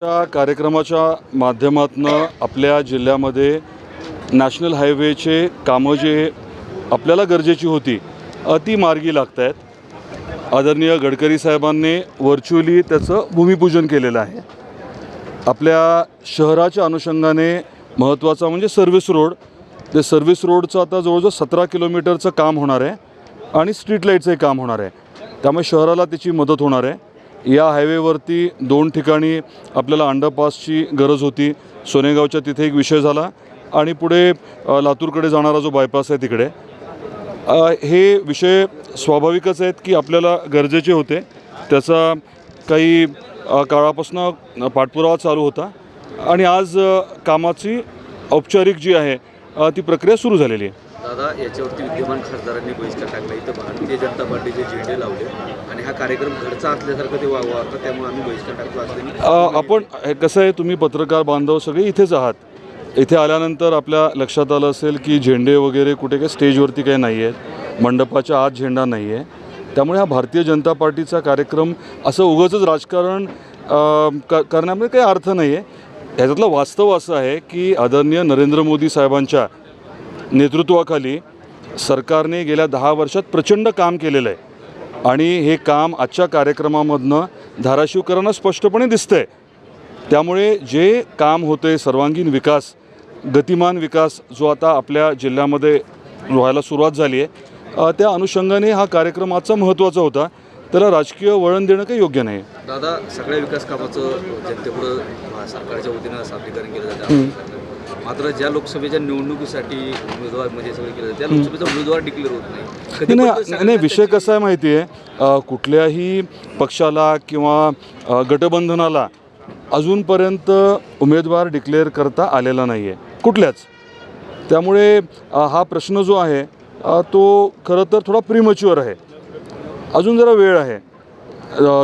या कार्यक्रमाच्या माध्यमातून आपल्या जिल्ह्यामध्ये नॅशनल हायवेचे कामं जे आपल्याला गरजेची होती ती मार्गी लागत आहेत। आदरणीय गडकरी साहेबांनी व्हर्च्युअली त्याचं भूमिपूजन केलेलं आहे। आपल्या शहराच्या अनुषंगाने महत्त्वाचा म्हणजे सर्व्हिस रोड, ते सर्व्हिस रोडचं आता जवळजवळ 17 किलोमीटरचं काम होणार आहे आणि स्ट्रीट लाईटचंही काम होणार आहे, त्यामुळे शहराला त्याची मदत होणार आहे। या हायवेवरती 2 ठिकाणी आपल्याला अंडरपासची गरज होती। सोनेगावच्या तिथे एक विषय झाला आणि पुढे लातूरकडे जाणारा जो बायपास आहे तिकडे हे विषय स्वाभाविकच आहेत की आपल्याला गरजेचे होते। त्याचा काही काळापासून पाठपुरावा चालू होता आणि आज कामाची औपचारिक जी आहे ती प्रक्रिया सुरू झालेली आहे। दादा, याच्यावरती विद्यमान खासदारांनी बहिष्कार टाकला। इथं भारतीय जनता पार्टीचे झेंडे लावले आणि हा कार्यक्रम घरचा असल्यासारखं ते वागतं, त्यामुळे आम्ही बहिष्कार टाकतो असं आपण कसं आहे, तुम्ही पत्रकार बांधव सगळे इथेच आहात। इथे आल्यानंतर आपल्या लक्षात आलं असेल की झेंडे वगैरे कुठे काही स्टेजवरती काही नाही आहेत, मंडपाच्या आत झेंडा नाही आहे, त्यामुळे हा भारतीय जनता पार्टीचा कार्यक्रम असं उगाचच राजकारण करण्यामध्ये काही अर्थ नाही आहे। ह्याच्यातलं वास्तव असं आहे की आदरणीय नरेंद्र मोदी साहेबांच्या नेतृत्वाखाली सरकारने गेल्या 10 वर्षात प्रचंड काम केलेलं आहे आणि हे काम आजच्या कार्यक्रमामधनं धाराशिवकरांना स्पष्टपणे दिसतं आहे। त्यामुळे जे काम होते सर्वांगीण विकास, गतिमान विकास जो आता आपल्या जिल्ह्यामध्ये व्हायला सुरुवात झाली आहे, त्या अनुषंगाने हा कार्यक्रम आजचा महत्त्वाचा होता। त्याला राजकीय वळण देणं काही योग्य नाही। दादा, सगळ्या विकास कामाचं जनतेपुढं सरकारच्या वतीनं सादरीकरण केलं जातं, मात्र ज्या लोकसभेच्या निवडणुकीसाठी उमेदवार म्हणजे सगळं केलं जातं त्या लोकसभेचा उमेदवार डिक्लेअर होत नाही। नाही, विषय कसा आहे माहिती आहे, कुठल्याही पक्षाला किंवा गठबंधनाला अजूनपर्यंत उमेदवार डिक्लेअर करता आलेला नाही आहे कुठल्याच। त्यामुळे हा प्रश्न जो आहे तो खरं तर थोडा प्रीमच्युअर आहे, अजून जरा वेळ आहे।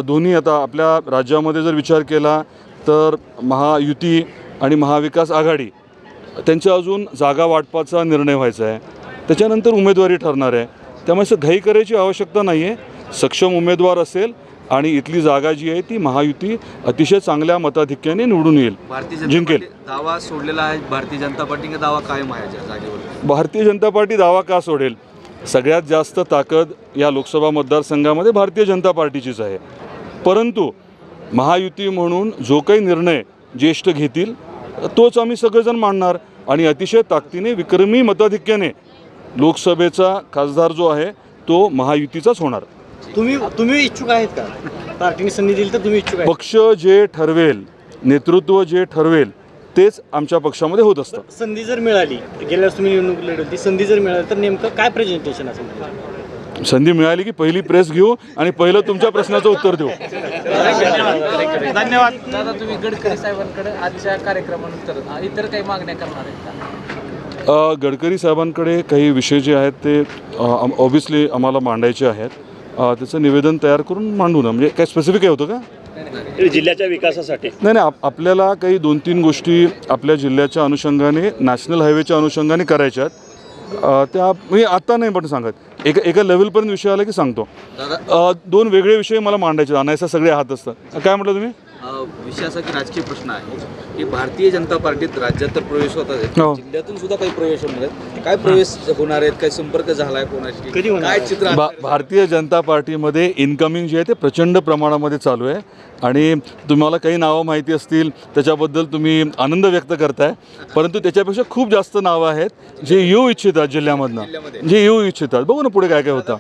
दोन्ही आता आपल्या राज्यामध्ये जर विचार केला तर महायुती आणि महाविकास आघाडी त्यांच्या अजून जागा वाटपाचा निर्णय व्हायचा आहे, त्याच्यानंतर उमेदवारी ठरणार आहे। त्यामुळे असं घाई करायची आवश्यकता नाही आहे। सक्षम उमेदवार असेल आणि इथली जागा जी आहे ती महायुती अतिशय चांगल्या मताधिक्याने निवडून येईल, जिंकेल। दावा सोडलेला आहे भारतीय जनता पार्टीने, दावा कायम आहे जागेवर। भारतीय जनता पार्टी दावा का सोडेल? सगळ्यात जास्त ताकद या लोकसभा मतदारसंघामध्ये भारतीय जनता पार्टीचीच आहे, परंतु महायुती म्हणून जो काही निर्णय ज्येष्ठ घेतील तोच आम्ही सगळेजण मानणार आणि अतिशय ताकदीने विक्रमी मताधिक्याने लोकसभेचा खासदार जो आहे तो महायुतीचाच होणार। तुम्ही इच्छुक आहेत का? पार्टीने संधी दिली तर तुम्ही इच्छुक आहे? पक्ष जे ठरवेल, नेतृत्व जे ठरवेल तेच आमच्या पक्षामध्ये होत असतं। संधी जर मिळाली, गेल्या वर्षी तुम्ही निवडणूक लढवली, संधी जर मिळाली तर नेमकं काय प्रेझेंटेशन असेल? संधी मिळाली की पहिली प्रेस घेऊ आणि पहिलं तुमच्या प्रश्नाचं उत्तर देऊ। धन्यवाद। दादा, तुम्ही गडकरी साहेबांकडे आजच्या कार्यक्रमानंतर इतर काही मागण्या करणार आहेत का? गडकरी साहेबांकडे काही विषय जे आहेत ते ऑब्व्हियसली आम्हाला मांडायचे आहेत, त्याचं निवेदन तयार करून मांडू ना। म्हणजे काय स्पेसिफिक काय होतं का जिल्ह्याच्या विकासासाठी? नाही, आपल्याला काही 2-3 गोष्टी आपल्या जिल्ह्याच्या अनुषंगाने, नॅशनल हायवेच्या अनुषंगाने करायच्या आहेत। त्या मी आत्ता नाही पण सांगत, एका लेवलपर्यंत विषय आला की सांगतो। 2 वेगळे विषय मला मांडायचे, आणायचं सगळे हात असतं। काय म्हटलं तुम्ही? विषय असा की राजकीय प्रश्न आहे की भारतीय जनता पार्टीत राज्यात तर प्रवेश होतात, जिल्ह्यातून सुद्धा काही प्रवेश होणार आहेत, काय प्रवेश होणार आहेत, काय संपर्क झाला आहे कोणाशी, काय चित्र? भारतीय जनता पार्टीमध्ये इनकमिंग जे आहे ते प्रचंड प्रमाणामध्ये चालू आहे आणि तुम्हाला काही नावं माहिती असतील त्याच्याबद्दल तुम्ही आनंद व्यक्त करताय, परंतु त्याच्यापेक्षा खूप जास्त नावं आहेत जे येऊ इच्छितात जिल्ह्यामधनं, जे येऊ इच्छितात। बघू ना पुढे काय काय होतं।